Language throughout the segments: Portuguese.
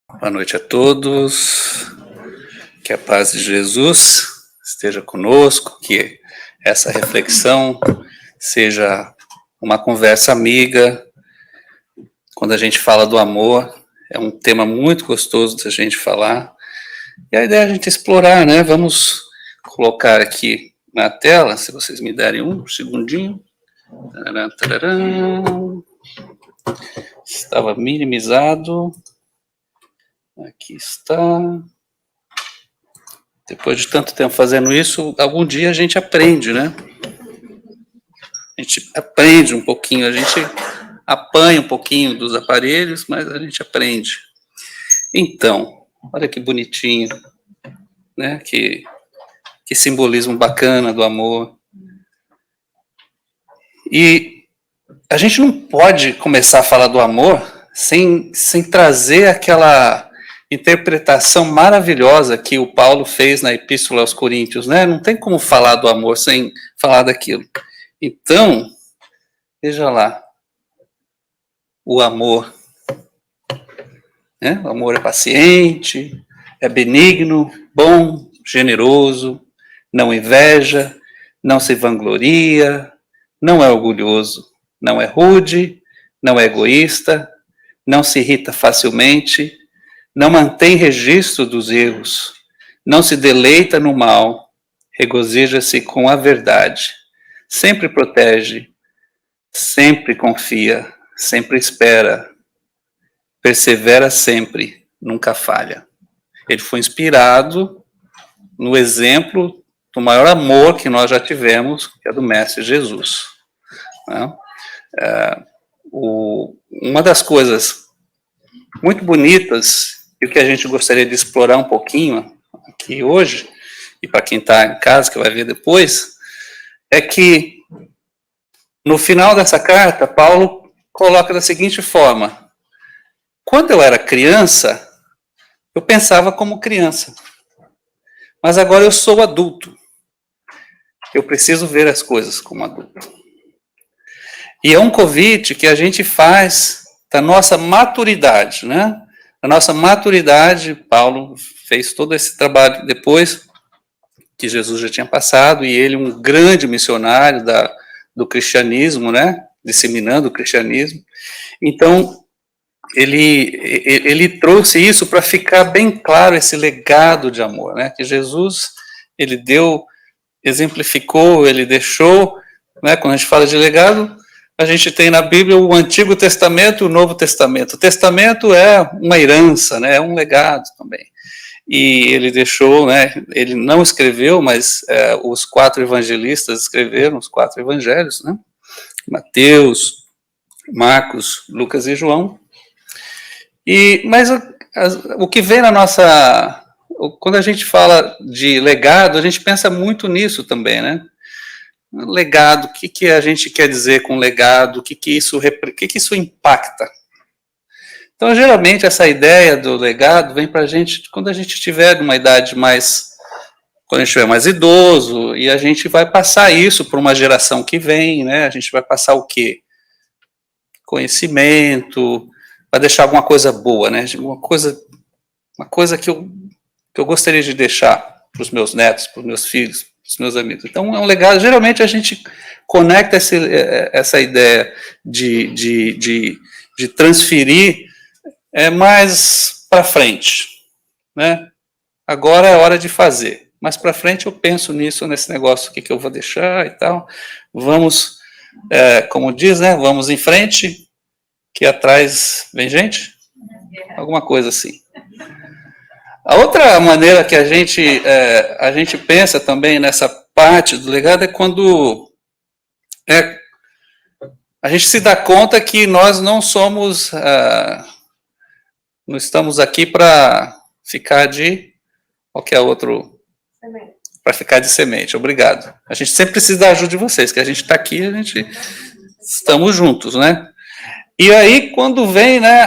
Boa noite a todos, que a paz de Jesus esteja conosco, que essa reflexão seja uma conversa amiga. Quando a gente fala do amor, é um tema muito gostoso da gente falar, e a ideia é a gente explorar, né? Vamos colocar aqui na tela, se vocês me derem um segundinho. Tararam, tararam. Estava minimizado. Aqui está. Depois de tanto tempo fazendo isso, algum dia a gente aprende, né? A gente aprende um pouquinho, a gente apanha um pouquinho dos aparelhos, mas a gente aprende. Então, olha que bonitinho, né? Que simbolismo bacana do amor. E a gente não pode começar a falar do amor sem trazer aquela interpretação maravilhosa que o Paulo fez na Epístola aos Coríntios, né? Não tem como falar do amor sem falar daquilo. Então, veja lá, o amor, né? O amor é paciente, é benigno, bom, generoso, não inveja, não se vangloria, não é orgulhoso, não é rude, não é egoísta, não se irrita facilmente, não mantém registro dos erros, não se deleita no mal, regozija-se com a verdade, sempre protege, sempre confia, sempre espera, persevera sempre, nunca falha. Ele foi inspirado no exemplo do maior amor que nós já tivemos, que é do Mestre Jesus. Né? Uma das coisas muito bonitas e o que a gente gostaria de explorar um pouquinho aqui hoje, e para quem está em casa, que vai ver depois, é que no final dessa carta, Paulo coloca da seguinte forma: quando eu era criança, eu pensava como criança, mas agora eu sou adulto. Eu preciso ver as coisas como adulto. E é um convite que a gente faz da nossa maturidade, né? A nossa maturidade, Paulo fez todo esse trabalho depois que Jesus já tinha passado, e ele, um grande missionário do cristianismo, né? Disseminando o cristianismo. Então, ele trouxe isso para ficar bem claro, esse legado de amor, né? Que Jesus, ele deu, exemplificou, ele deixou, né? Quando a gente fala de legado, a gente tem na Bíblia o Antigo Testamento e o Novo Testamento. O Testamento é uma herança, né? É um legado também. E ele deixou, né? Ele não escreveu, mas os 4 evangelistas escreveram os 4 evangelhos, né? Mateus, Marcos, Lucas e João. Mas o que vem na nossa... Quando a gente fala de legado, a gente pensa muito nisso também, né? Legado, o que a gente quer dizer com legado, o que isso impacta. Então, geralmente, essa ideia do legado vem para a gente quando a gente estiver numa idade mais... Quando a gente estiver mais idoso, e a gente vai passar isso para uma geração que vem, né? A gente vai passar o quê? Conhecimento, vai deixar alguma coisa boa, né? Uma coisa que eu gostaria de deixar para os meus netos, para os meus filhos, para os meus amigos. Então, é um legado. Geralmente, a gente conecta essa ideia de transferir mais para frente, né? Agora é hora de fazer. Mais para frente eu penso nisso, nesse negócio, o que eu vou deixar e tal. Vamos, como diz, né? Vamos em frente, que atrás vem gente? Alguma coisa assim. A outra maneira que a gente pensa também nessa parte do legado é quando a gente se dá conta que nós não somos, não estamos aqui para ficar de qualquer outro, para ficar de semente. Obrigado. A gente sempre precisa da ajuda de vocês, que a gente está aqui, estamos juntos, né? E aí quando vem, né,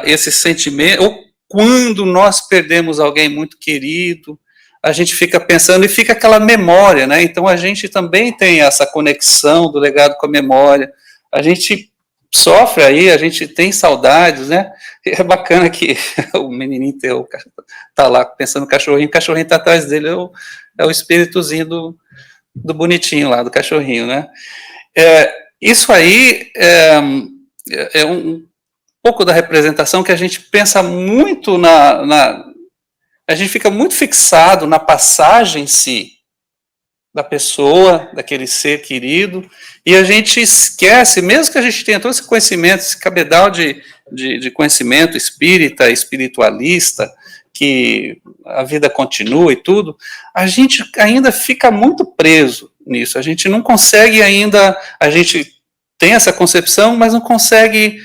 esse sentimento, ou quando nós perdemos alguém muito querido, a gente fica pensando e fica aquela memória, né? Então a gente também tem essa conexão do legado com a memória. A gente sofre aí, a gente tem saudades, né? E é bacana que o menininho teu tá lá pensando no cachorrinho, o cachorrinho tá atrás dele, é o espíritozinho do bonitinho lá, do cachorrinho, né? Isso aí é um pouco da representação que a gente pensa muito a gente fica muito fixado na passagem em si, da pessoa, daquele ser querido, e a gente esquece, mesmo que a gente tenha todo esse conhecimento, esse cabedal de conhecimento espírita, espiritualista, que a vida continua e tudo, a gente ainda fica muito preso nisso, a gente não consegue ainda, a gente tem essa concepção, mas não consegue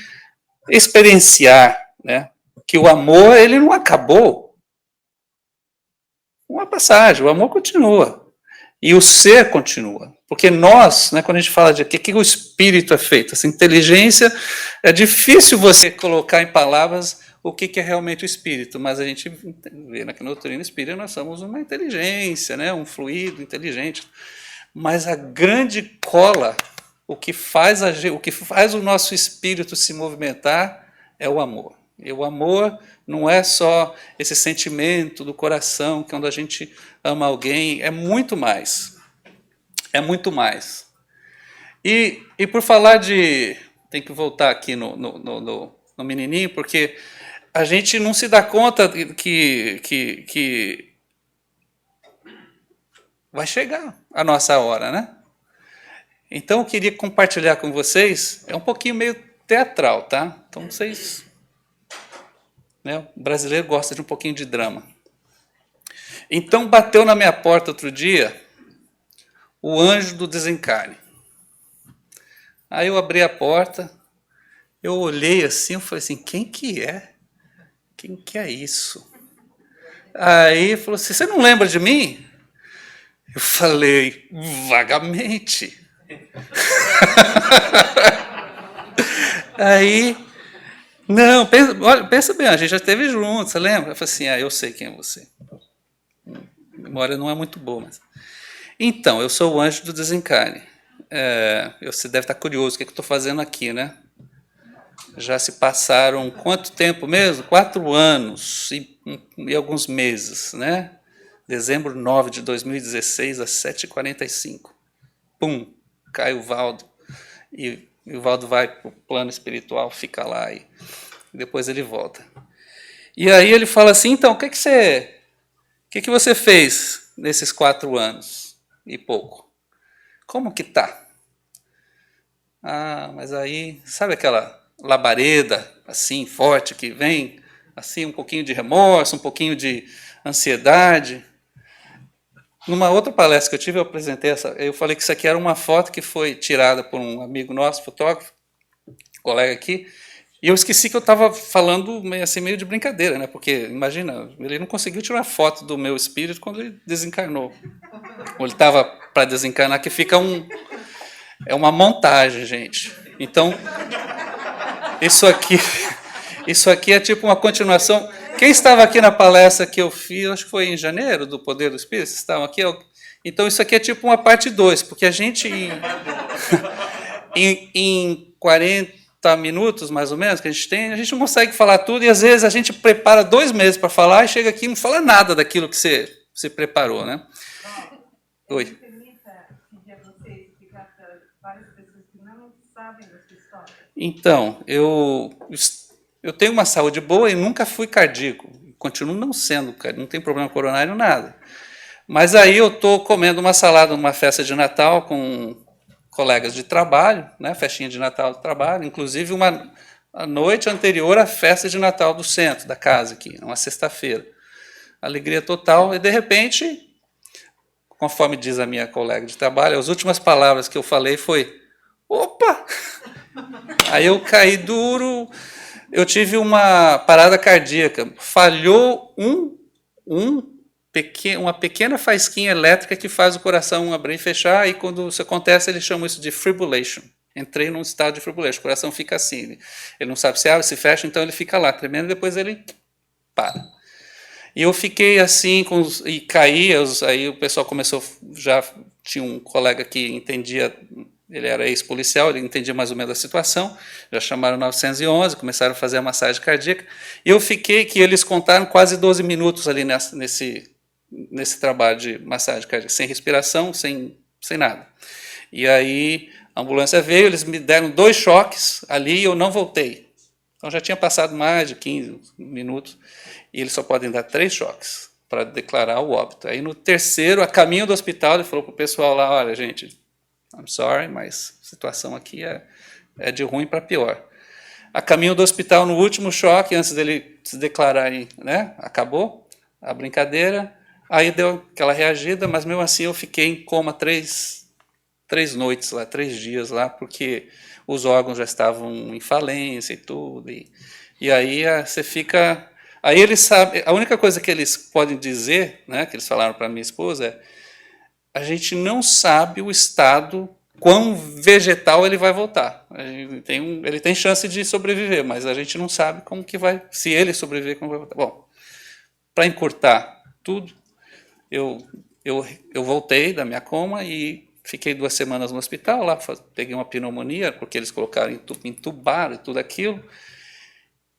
experienciar, né, que o amor, ele não acabou. Uma passagem, o amor continua. E o ser continua. Porque nós, né, quando a gente fala de que o espírito é feito, essa inteligência, é difícil você colocar em palavras o que é realmente o espírito, mas a gente vê na doutrina espírita, nós somos uma inteligência, né, um fluido inteligente. Mas a grande cola, o que faz o nosso espírito se movimentar é o amor. E o amor não é só esse sentimento do coração, que quando a gente ama alguém, é muito mais. É muito mais. E por falar de... Tem que voltar aqui no menininho, porque a gente não se dá conta que vai chegar a nossa hora, né? Então, eu queria compartilhar com vocês, é um pouquinho meio teatral, tá? Então, vocês... Né, o brasileiro gosta de um pouquinho de drama. Então, bateu na minha porta outro dia o anjo do desencarne. Aí eu abri a porta, eu olhei assim, eu falei assim, quem que é? Quem que é isso? Aí ele falou assim, você não lembra de mim? Eu falei, vagamente. Aí, não, pensa bem, a gente já esteve junto, você lembra? Eu falei assim, eu sei quem é você. A memória não é muito boa, mas... Então, eu sou o anjo do desencarne. Você deve estar curioso, o que eu estou fazendo aqui, né? Já se passaram quanto tempo mesmo? 4 anos e alguns meses, né? Dezembro 9 de 2016, às 7h45. Pum, cai o Valdo. E o Valdo vai para o plano espiritual, fica lá e depois ele volta. E aí ele fala assim, então, o que você fez nesses 4 anos e pouco? Como que tá? Mas aí, sabe aquela labareda, assim, forte, que vem, assim, um pouquinho de remorso, um pouquinho de ansiedade. Numa outra palestra que eu tive, eu apresentei eu falei que isso aqui era uma foto que foi tirada por um amigo nosso, fotógrafo, colega aqui, e eu esqueci que eu estava falando meio de brincadeira, né? Porque, imagina, ele não conseguiu tirar foto do meu espírito quando ele desencarnou. Ou ele estava para desencarnar, que fica é uma montagem, gente. Então, isso aqui é tipo uma continuação. Quem estava aqui na palestra que eu fiz, acho que foi em janeiro, do Poder do Espírito, vocês estavam aqui? Então, isso aqui é tipo uma parte 2, porque a gente, em 40 minutos, mais ou menos, que a gente não consegue falar tudo, e às vezes a gente prepara 2 meses para falar, e chega aqui e não fala nada daquilo que você preparou, né? Oi. Então, eu tenho uma saúde boa e nunca fui cardíaco. Continuo não sendo, não tem problema coronário, nada. Mas aí eu estou comendo uma salada numa festa de Natal com colegas de trabalho, né, festinha de Natal de trabalho, inclusive a noite anterior à festa de Natal do centro, da casa aqui, uma sexta-feira. Alegria total, e de repente, conforme diz a minha colega de trabalho, as últimas palavras que eu falei foi, opa! Aí eu caí duro, eu tive uma parada cardíaca, falhou uma pequena faísquinha elétrica que faz o coração abrir e fechar, e quando isso acontece, eles chamam isso de fibrillation. Entrei num estado de fibrillation, o coração fica assim, ele não sabe se abre, se fecha, então ele fica lá, tremendo, e depois ele para. E eu fiquei assim, e caí, aí o pessoal começou, já tinha um colega que entendia ele era ex-policial, ele entendia mais ou menos a situação, já chamaram 911, começaram a fazer a massagem cardíaca, e eu fiquei, que eles contaram, quase 12 minutos ali nesse trabalho de massagem cardíaca, sem respiração, sem nada. E aí a ambulância veio, eles me deram 2 choques ali e eu não voltei. Então já tinha passado mais de 15 minutos, e eles só podem dar 3 choques para declarar o óbito. Aí no terceiro, a caminho do hospital, ele falou para o pessoal lá, olha, gente, I'm sorry, mas a situação aqui é de ruim para pior. A caminho do hospital, no último choque, antes dele se declarar, né, acabou a brincadeira, aí deu aquela reagida, mas mesmo assim eu fiquei em coma 3 noites lá, 3 dias lá, porque os órgãos já estavam em falência e tudo, e aí você fica... Aí eles sabem, a única coisa que eles podem dizer, né, que eles falaram para minha esposa, é: a gente não sabe o estado, quão vegetal ele vai voltar. Ele tem chance de sobreviver, mas a gente não sabe como que vai, se ele sobreviver, como vai voltar. Bom, para encurtar tudo, eu voltei da minha coma e fiquei 2 semanas no hospital, lá peguei uma pneumonia, porque eles colocaram, entubaram e tudo aquilo,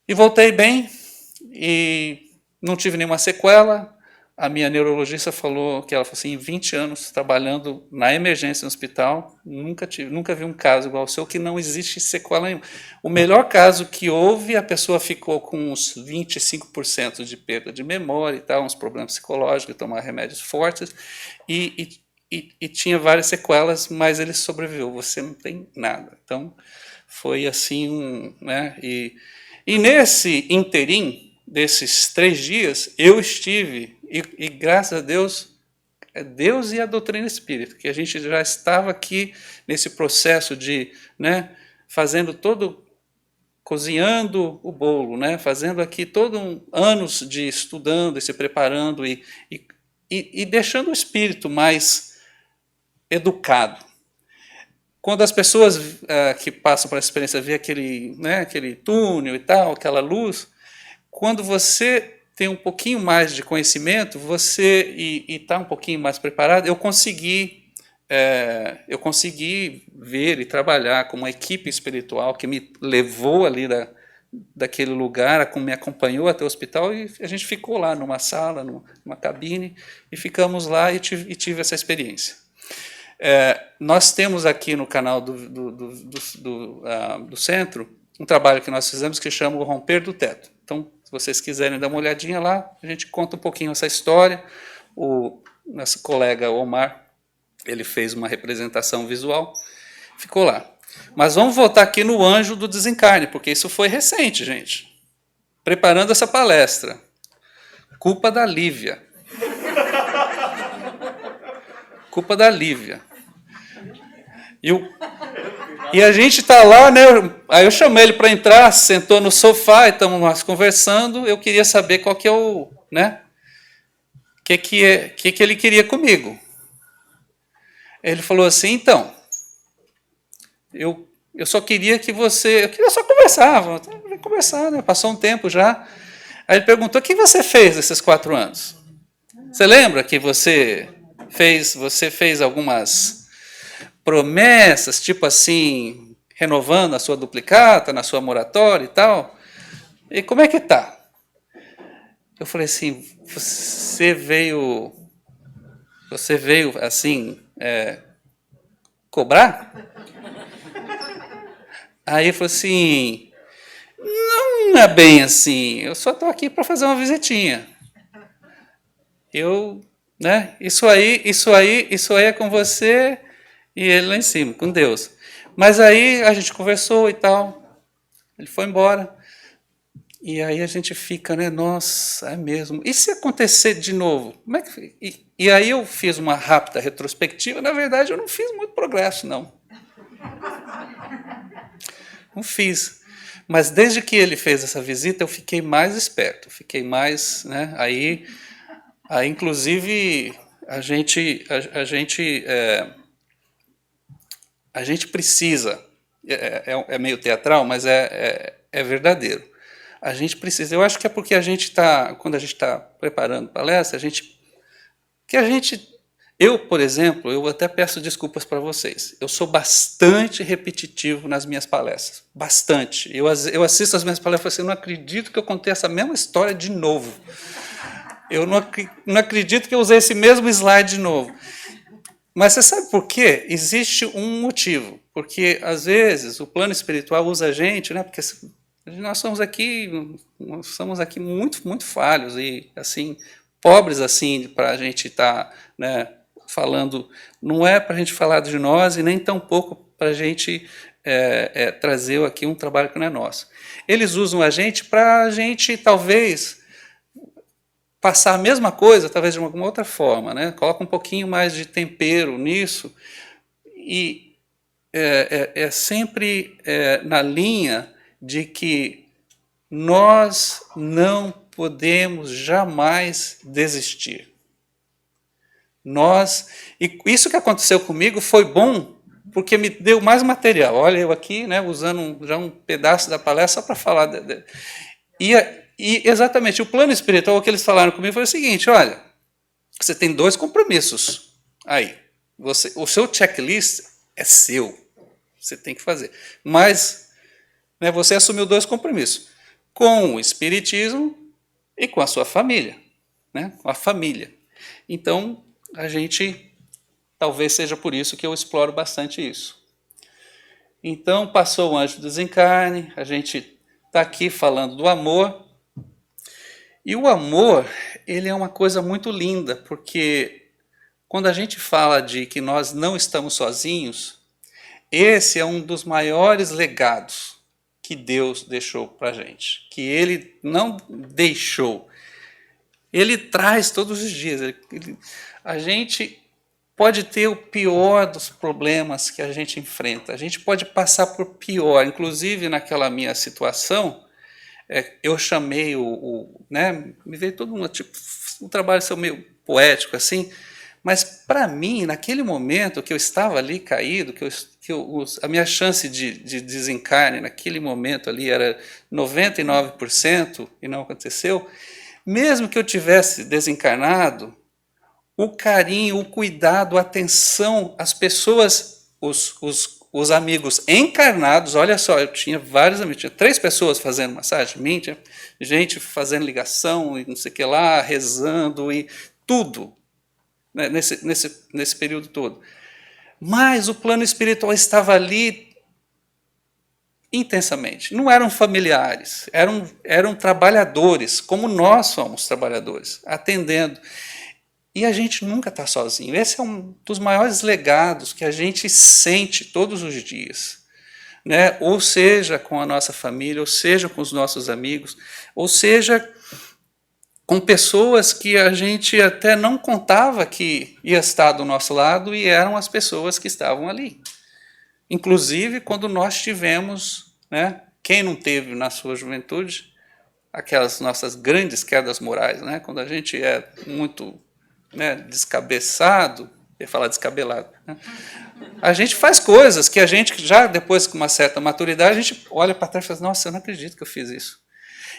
e voltei bem, e não tive nenhuma sequela. A minha neurologista falou que ela falou assim, em 20 anos trabalhando na emergência no hospital, nunca vi um caso igual ao seu, que não existe sequela nenhuma. O melhor caso que houve, a pessoa ficou com uns 25% de perda de memória e tal, uns problemas psicológicos, tomar remédios fortes, e tinha várias sequelas, mas ele sobreviveu, você não tem nada. Então, foi assim, né? E nesse interim, desses 3 dias, eu estive, e graças a Deus, é Deus e a doutrina espírita, que a gente já estava aqui nesse processo de, né, fazendo cozinhando o bolo, né, fazendo aqui anos de estudando e se preparando e deixando o espírito mais educado. Quando as pessoas que passam por essa experiência vê aquele túnel e tal, aquela luz, quando você tem um pouquinho mais de conhecimento, e está um pouquinho mais preparado, eu consegui ver e trabalhar com uma equipe espiritual que me levou ali daquele lugar, me acompanhou até o hospital, e a gente ficou lá numa sala, numa cabine, e ficamos lá e tive essa experiência. Nós temos aqui no canal do centro um trabalho que nós fizemos que chama o Romper do Teto. Então, se vocês quiserem dar uma olhadinha lá, a gente conta um pouquinho essa história. O nosso colega Omar, ele fez uma representação visual, ficou lá. Mas vamos voltar aqui no Anjo do Desencarne, porque isso foi recente, gente. Preparando essa palestra. Culpa da Lívia. Culpa da Lívia. E a gente está lá, né? Aí eu chamei ele para entrar, sentou no sofá, e estamos nós conversando. Eu queria saber qual que é o, né? Que ele queria comigo. Ele falou assim, então, eu só queria que você, eu queria só conversar, né? Passou um tempo já. Aí ele perguntou, o que você fez nesses 4 anos? Você lembra que você fez algumas promessas, tipo assim, renovando a sua duplicata, na sua moratória e tal? E como é que tá? Eu falei assim, você veio assim, cobrar? Aí ele falou assim, não é bem assim, eu só estou aqui para fazer uma visitinha. Né, isso aí é com você e ele lá em cima, com Deus. Mas aí a gente conversou e tal, ele foi embora. E aí a gente fica, né, nossa, é mesmo. E se acontecer de novo? Como é que... E aí eu fiz uma rápida retrospectiva, na verdade eu não fiz muito progresso, não. Não fiz. Mas desde que ele fez essa visita, eu fiquei mais esperto, fiquei mais, né, aí inclusive, a gente precisa, é meio teatral, mas é verdadeiro. A gente precisa, eu acho que é porque quando a gente está preparando palestra, Eu, por exemplo, eu até peço desculpas para vocês. Eu sou bastante repetitivo nas minhas palestras. Bastante. Eu assisto as minhas palestras e falo assim, eu não acredito que eu contei essa mesma história de novo. Eu não acredito que eu usei esse mesmo slide de novo. Mas você sabe por quê? Existe um motivo. Porque, às vezes, o plano espiritual usa a gente, né? Porque nós somos aqui muito, muito falhos e, assim, pobres, assim, para a gente estar, né, falando. Não é para a gente falar de nós e nem tão pouco para a gente trazer aqui um trabalho que não é nosso. Eles usam a gente para a gente, talvez, passar a mesma coisa, talvez de alguma outra forma, né? Coloca um pouquinho mais de tempero nisso e é sempre na linha de que nós não podemos jamais desistir. E isso que aconteceu comigo foi bom, porque me deu mais material. Olha, eu aqui, né, usando já um pedaço da palestra só para falar. E exatamente, o plano espiritual, o que eles falaram comigo foi o seguinte, olha, você tem 2 compromissos aí. O seu checklist é seu, você tem que fazer. Mas, né, você assumiu 2 compromissos, com o espiritismo e com a sua família, né, com a família. Então, a gente, talvez seja por isso que eu exploro bastante isso. Então, passou o anjo do desencarne, a gente está aqui falando do amor. E o amor, ele é uma coisa muito linda, porque quando a gente fala de que nós não estamos sozinhos, esse é um dos maiores legados que Deus deixou para a gente, que Ele não deixou, Ele traz todos os dias. A gente pode ter o pior dos problemas que a gente enfrenta, a gente pode passar por pior, inclusive naquela minha situação, eu chamei né, me veio todo um trabalho seu meio poético assim, mas para mim, naquele momento que eu estava ali caído, a minha chance de desencarne naquele momento ali era 99% e não aconteceu, mesmo que eu tivesse desencarnado, o carinho, o cuidado, a atenção, as pessoas, os amigos encarnados, olha só, eu tinha vários amigos, tinha 3 pessoas fazendo massagem, tinha gente fazendo ligação e não sei o que lá, rezando e tudo, né, nesse período todo. Mas o plano espiritual estava ali intensamente. Não eram familiares, eram trabalhadores, como nós somos trabalhadores, atendendo. E a gente nunca está sozinho. Esse é um dos maiores legados que a gente sente todos os dias, né? Ou seja com a nossa família, ou seja com os nossos amigos, ou seja com pessoas que a gente até não contava que ia estar do nosso lado e eram as pessoas que estavam ali. Inclusive quando nós tivemos, né? Quem não teve na sua juventude aquelas nossas grandes quedas morais, né? Quando a gente é muito, né, descabeçado, ia falar descabelado, né? A gente faz coisas que a gente, já depois com uma certa maturidade, a gente olha para trás e fala, nossa, eu não acredito que eu fiz isso.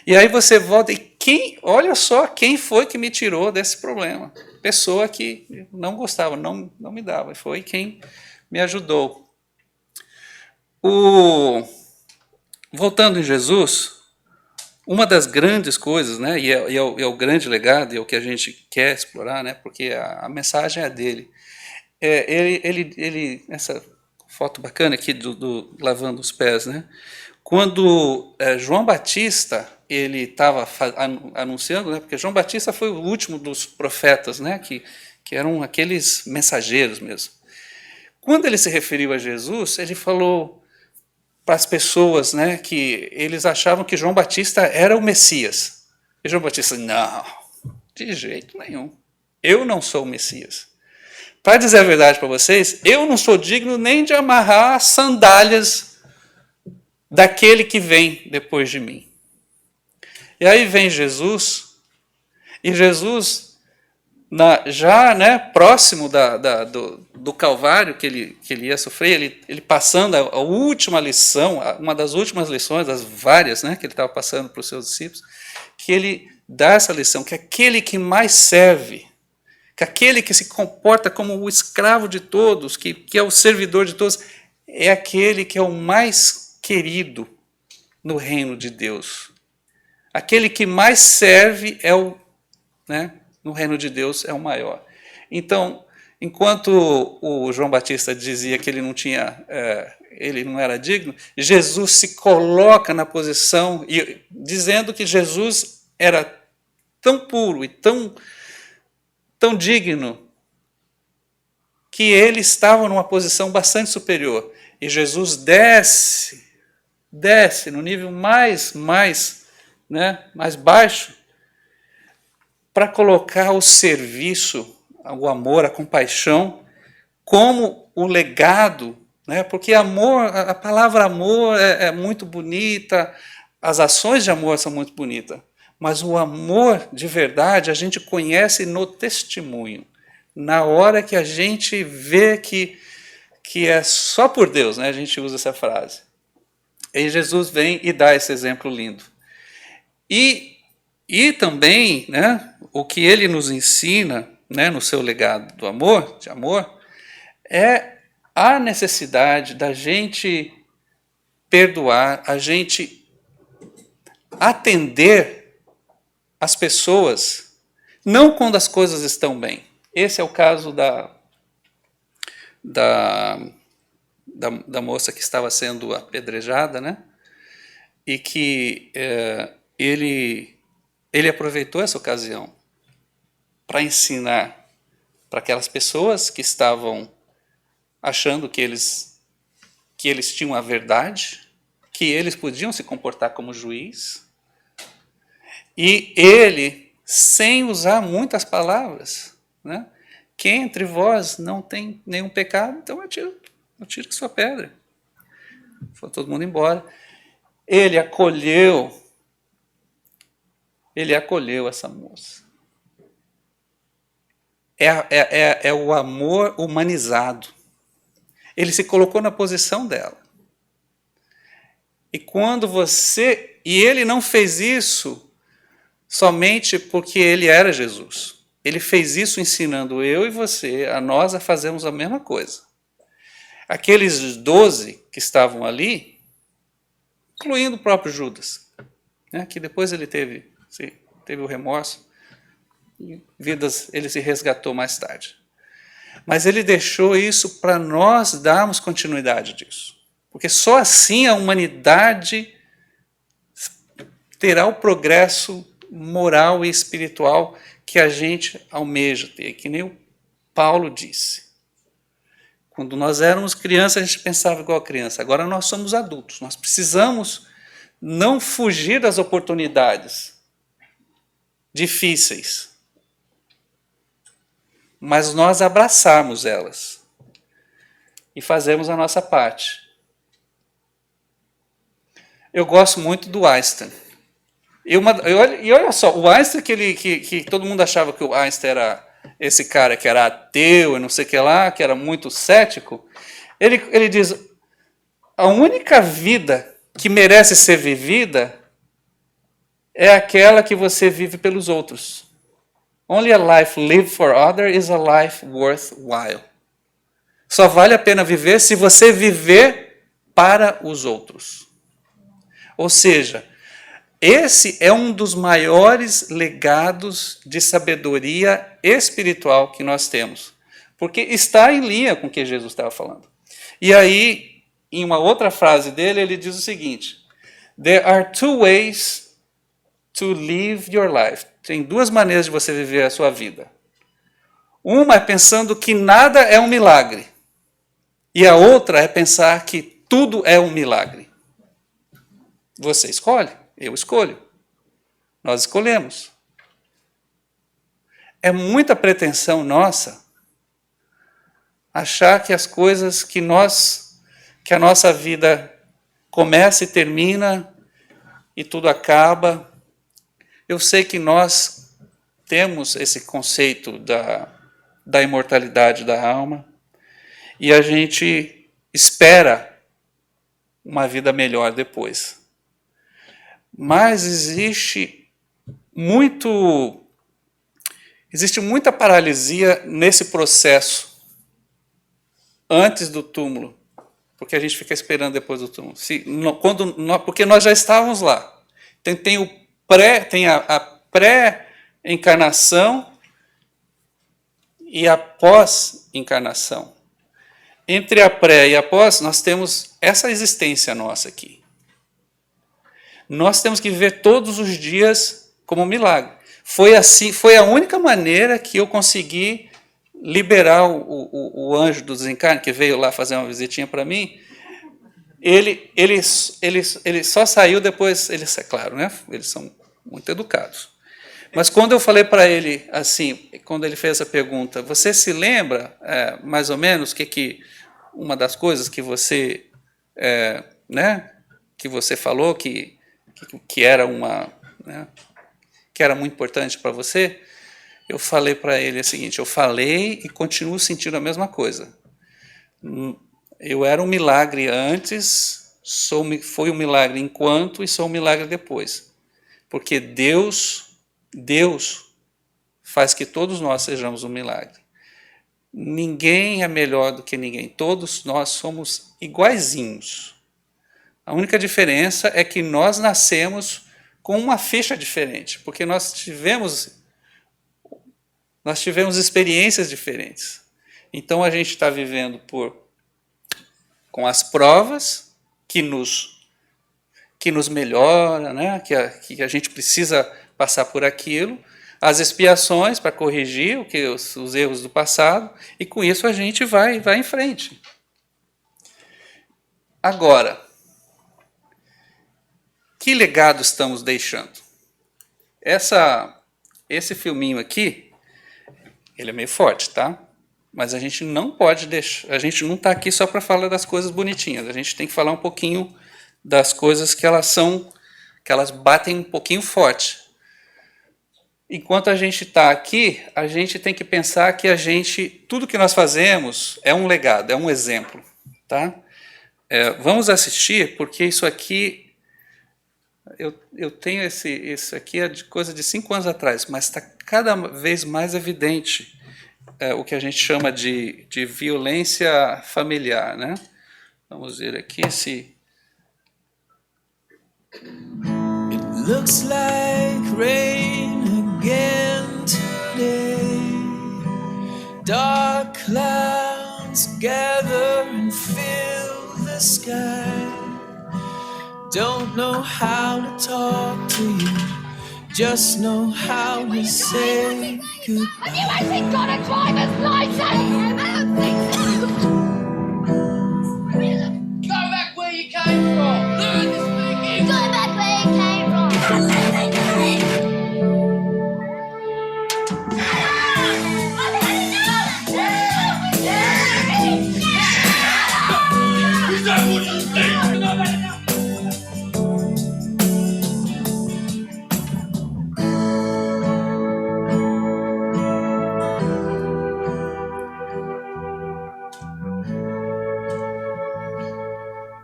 E aí você volta e olha só quem foi que me tirou desse problema. Pessoa que não gostava, não me dava, e foi quem me ajudou. Voltando em Jesus, uma das grandes coisas, né, e é o grande legado, e é o que a gente quer explorar, né, porque a mensagem é dele. Essa foto bacana aqui do lavando os pés, né? Quando João Batista ele estava anunciando, né, porque João Batista foi o último dos profetas, né, que eram aqueles mensageiros mesmo. Quando ele se referiu a Jesus, ele falou para as pessoas, né, que eles achavam que João Batista era o Messias. E João Batista, não, de jeito nenhum. Eu não sou o Messias. Para dizer a verdade para vocês, eu não sou digno nem de amarrar as sandálias daquele que vem depois de mim. E aí vem Jesus, e Jesus, já, né, próximo do Calvário que ele ia sofrer, ele passando a última lição, uma das últimas lições, das várias, né, que ele estava passando para os seus discípulos, que ele dá essa lição, que aquele que mais serve, que aquele que se comporta como o escravo de todos, que é o servidor de todos, é aquele que é o mais querido no reino de Deus. Aquele que mais serve é o, né, no reino de Deus é o maior. Então, enquanto o João Batista dizia que ele não tinha, ele não era digno, Jesus se coloca na posição, dizendo que Jesus era tão puro e tão digno, que ele estava numa posição bastante superior. E Jesus desce no nível mais baixo, para colocar o serviço, o amor, a compaixão, como o legado, né? Porque amor, a palavra amor é muito bonita, as ações de amor são muito bonitas, mas o amor de verdade a gente conhece no testemunho, na hora que a gente vê que é só por Deus, né? A gente usa essa frase. E Jesus vem e dá esse exemplo lindo. E também, né, o que ele nos ensina, né, no seu legado do amor, de amor, é a necessidade da gente perdoar, a gente atender as pessoas, não quando as coisas estão bem. Esse é o caso da moça que estava sendo apedrejada, né? E que ele aproveitou essa ocasião para ensinar para aquelas pessoas que estavam achando que eles tinham a verdade, que eles podiam se comportar como juiz, e ele, sem usar muitas palavras, né? Quem entre vós não tem nenhum pecado, então atire sua pedra. Foi todo mundo embora. Ele acolheu essa moça. É o amor humanizado. Ele se colocou na posição dela. E quando você... E ele não fez isso somente porque ele era Jesus. Ele fez isso ensinando eu e você, a nós, a fazermos a mesma coisa. Aqueles 12 que estavam ali, incluindo o próprio Judas, né, que depois ele teve o remorso, e ele se resgatou mais tarde. Mas ele deixou isso para nós darmos continuidade disso. Porque só assim a humanidade terá o progresso moral e espiritual que a gente almeja ter, que nem o Paulo disse. Quando nós éramos crianças, a gente pensava igual a criança. Agora nós somos adultos. Nós precisamos não fugir das oportunidades difíceis, mas nós abraçarmos elas e fazermos a nossa parte. Eu gosto muito do Einstein. E olha só, o Einstein, que todo mundo achava que o Einstein era esse cara que era ateu e não sei o que lá, que era muito cético, ele diz, a única vida que merece ser vivida é aquela que você vive pelos outros. Only a life lived for others is a life worthwhile. Só vale a pena viver se você viver para os outros. Ou seja, esse é um dos maiores legados de sabedoria espiritual que nós temos, porque está em linha com o que Jesus estava falando. E aí, em uma outra frase dele, ele diz o seguinte: There are two ways to live your life. Tem duas maneiras de você viver a sua vida. Uma é pensando que nada é um milagre, e a outra é pensar que tudo é um milagre. Você escolhe. Eu escolho. Nós escolhemos. É muita pretensão nossa achar que as coisas que a nossa vida começa e termina e tudo acaba. Eu sei que nós temos esse conceito da imortalidade da alma e a gente espera uma vida melhor depois. Mas existe Existe muita paralisia nesse processo, antes do túmulo, porque a gente fica esperando depois do túmulo. Porque nós já estávamos lá. Tem a pré-encarnação e a pós-encarnação. Entre a pré e a pós, nós temos essa existência nossa aqui. Nós temos que viver todos os dias como um milagre. Foi a única maneira que eu consegui liberar o anjo do desencarne, que veio lá fazer uma visitinha para mim. Ele só saiu depois, é claro, né? Eles são muito educados. Mas quando eu falei para ele, assim, quando ele fez essa pergunta, você se lembra, mais ou menos, uma das coisas que você, né, que você falou que era que era muito importante para você? Eu falei para ele o seguinte: eu falei e continuo sentindo a mesma coisa. Eu era um milagre antes, foi um milagre enquanto e sou um milagre depois. Porque Deus faz que todos nós sejamos um milagre. Ninguém é melhor do que ninguém. Todos nós somos iguaizinhos. A única diferença é que nós nascemos com uma ficha diferente, porque nós tivemos experiências diferentes. Então a gente está vivendo com as provas que nos melhora, né? que a gente precisa passar por aquilo, as expiações para corrigir os erros do passado, e com isso a gente vai em frente. Agora, que legado estamos deixando? Esse filminho aqui, ele é meio forte, tá? Mas a gente não pode deixar, a gente não está aqui só para falar das coisas bonitinhas, a gente tem que falar um pouquinho das coisas que elas batem um pouquinho forte. Enquanto a gente está aqui, a gente tem que pensar que tudo que nós fazemos é um legado, é um exemplo, tá? Vamos assistir, porque isso aqui, eu tenho isso aqui é de coisa de 5 anos atrás, mas está cada vez mais evidente o que a gente chama de violência familiar, né? Vamos ver aqui se... It looks like rain again today. Dark clouds gather and fill the sky. Don't know how to talk to you, just know how to say goodbye. Have you actually got a driver's license? I don't think so. Go back where you came from. Learn to speak English. Go back where you came from. Is that what you think?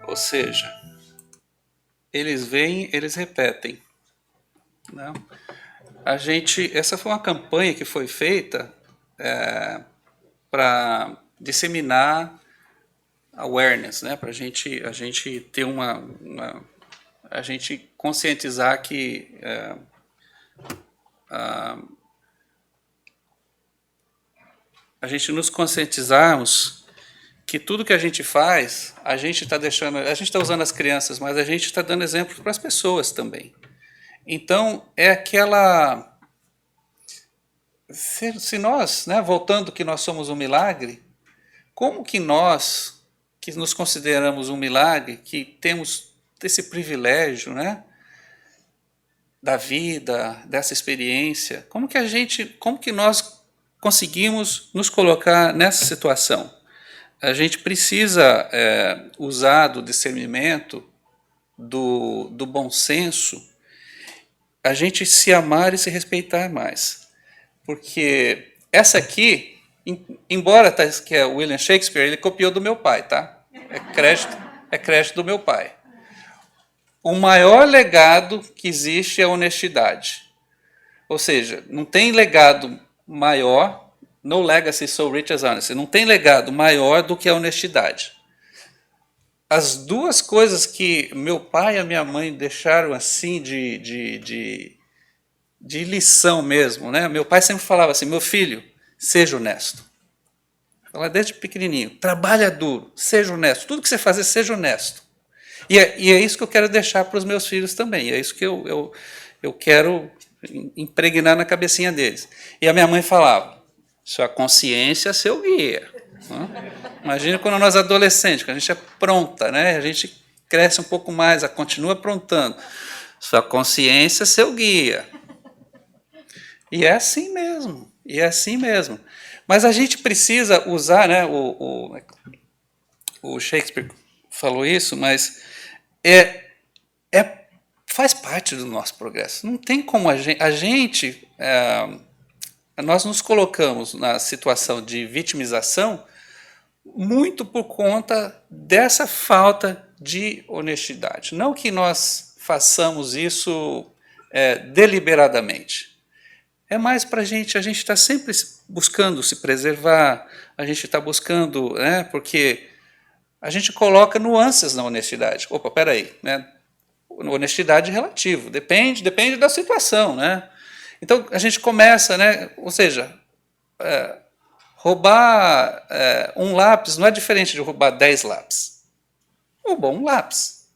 Ou seja, eles veem, eles repetem, né? Essa foi uma campanha que foi feita para disseminar awareness, né? Para a gente ter a gente conscientizar que a gente nos conscientizarmos que tudo que a gente faz, a gente está usando as crianças, mas a gente está dando exemplos para as pessoas também. Então, se nós, né, voltando que nós somos um milagre, como que nós, que nos consideramos um milagre, que temos esse privilégio, né, da vida, dessa experiência, como que nós conseguimos nos colocar nessa situação? A gente precisa usar do discernimento, do bom senso, a gente se amar e se respeitar mais. Porque essa aqui, embora que é William Shakespeare, ele copiou do meu pai, tá? É crédito do meu pai. O maior legado que existe é a honestidade. Ou seja, não tem legado maior, no legacy so rich as honesty, não tem legado maior do que a honestidade. As duas coisas que meu pai e a minha mãe deixaram assim de lição mesmo, né? Meu pai sempre falava assim, meu filho, seja honesto. Fala desde pequenininho, trabalha duro, seja honesto, tudo que você fazer, seja honesto. E é isso que eu quero deixar para os meus filhos também, é isso que eu quero impregnar na cabecinha deles. E a minha mãe falava, sua consciência é seu guia. Imagina quando nós adolescentes, que a gente é pronta, né? A gente cresce um pouco mais, continua aprontando. Sua consciência é seu guia. E é assim mesmo, e é assim mesmo. Mas a gente precisa usar, né? O Shakespeare falou isso, mas faz parte do nosso progresso. Não tem como nós nos colocamos na situação de vitimização muito por conta dessa falta de honestidade. Não que nós façamos isso deliberadamente. É mais para a gente está sempre buscando se preservar, a gente está buscando, né, porque a gente coloca nuances na honestidade. Opa, peraí, né? Honestidade relativa, depende da situação, né? Então a gente começa, né? Ou seja, roubar um lápis não é diferente de roubar 10 lápis. Roubou um lápis,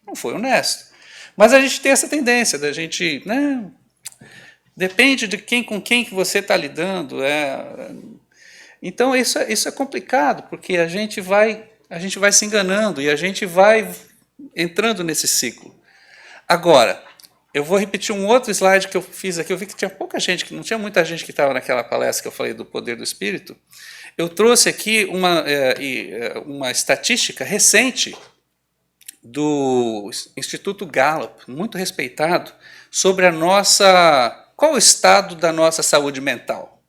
não foi honesto. Mas a gente tem essa tendência da gente, né? Depende de com quem que você está lidando. Então isso é complicado, porque a gente vai se enganando e a gente vai entrando nesse ciclo. Agora, eu vou repetir um outro slide que eu fiz aqui. Eu vi que tinha pouca gente, que não tinha muita gente que estava naquela palestra que eu falei do poder do Espírito. Eu trouxe aqui uma estatística recente do Instituto Gallup, muito respeitado, sobre qual o estado da nossa saúde mental.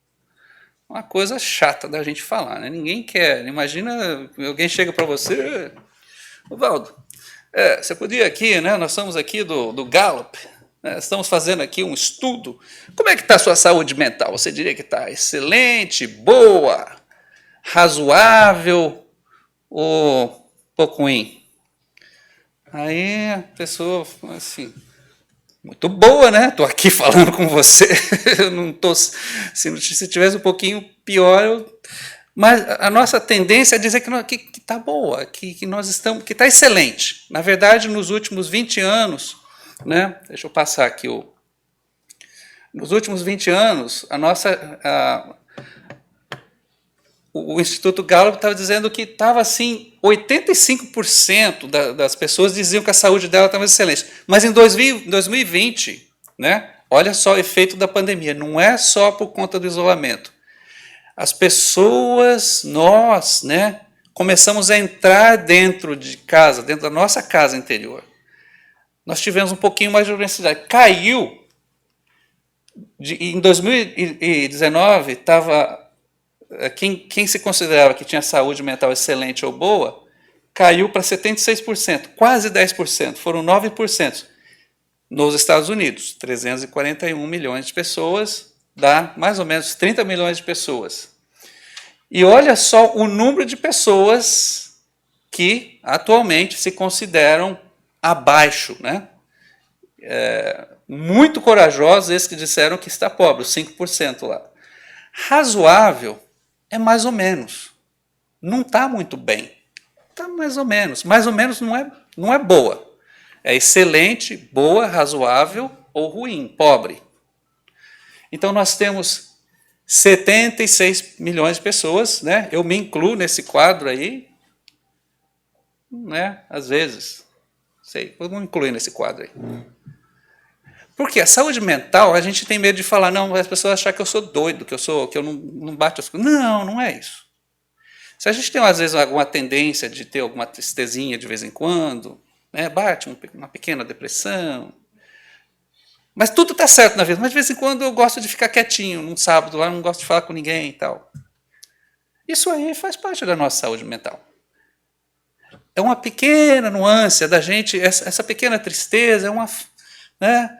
Uma coisa chata da gente falar, né? Ninguém quer. Imagina, alguém chega para você, Valdo, você podia aqui, né? Nós estamos aqui do Gallup, né, estamos fazendo aqui um estudo. Como é que está a sua saúde mental? Você diria que está excelente, boa, razoável ou pouco ruim? Aí a pessoa assim, muito boa, né? Estou aqui falando com você. Eu não tô, se tivesse um pouquinho pior, mas a nossa tendência é dizer que está boa, que nós estamos, que está excelente. Na verdade, nos últimos 20 anos, né? Deixa eu passar aqui nos últimos 20 anos, o Instituto Gallup estava dizendo que estava assim, 85% das pessoas diziam que a saúde dela estava excelente. Mas em 2020, né, olha só o efeito da pandemia, não é só por conta do isolamento. As pessoas, nós, né, começamos a entrar dentro de casa, dentro da nossa casa interior. Nós tivemos um pouquinho mais de honestidade. Caiu. Em 2019, estava... Quem se considerava que tinha saúde mental excelente ou boa, caiu para 76%, quase 10%, foram 9%. Nos Estados Unidos, 341 milhões de pessoas, dá mais ou menos 30 milhões de pessoas. E olha só o número de pessoas que atualmente se consideram abaixo, né? Muito corajosos esses que disseram que está pobre, os 5% lá. Razoável é mais ou menos. Não está muito bem. Está mais ou menos. Mais ou menos não é boa. É excelente, boa, razoável ou ruim, pobre. Então nós temos 76 milhões de pessoas, né? Eu me incluo nesse quadro aí, né? Às vezes, sei, vamos incluir nesse quadro aí. Porque a saúde mental, a gente tem medo de falar, não, as pessoas acham que eu sou doido, que eu não bato as coisas. Não, não é isso. Se a gente tem, às vezes, alguma tendência de ter alguma tristezinha de vez em quando, né, bate uma pequena depressão, mas tudo está certo na vida, mas de vez em quando eu gosto de ficar quietinho, num sábado lá, não gosto de falar com ninguém e tal. Isso aí faz parte da nossa saúde mental. É uma pequena nuance da gente, essa pequena tristeza é né,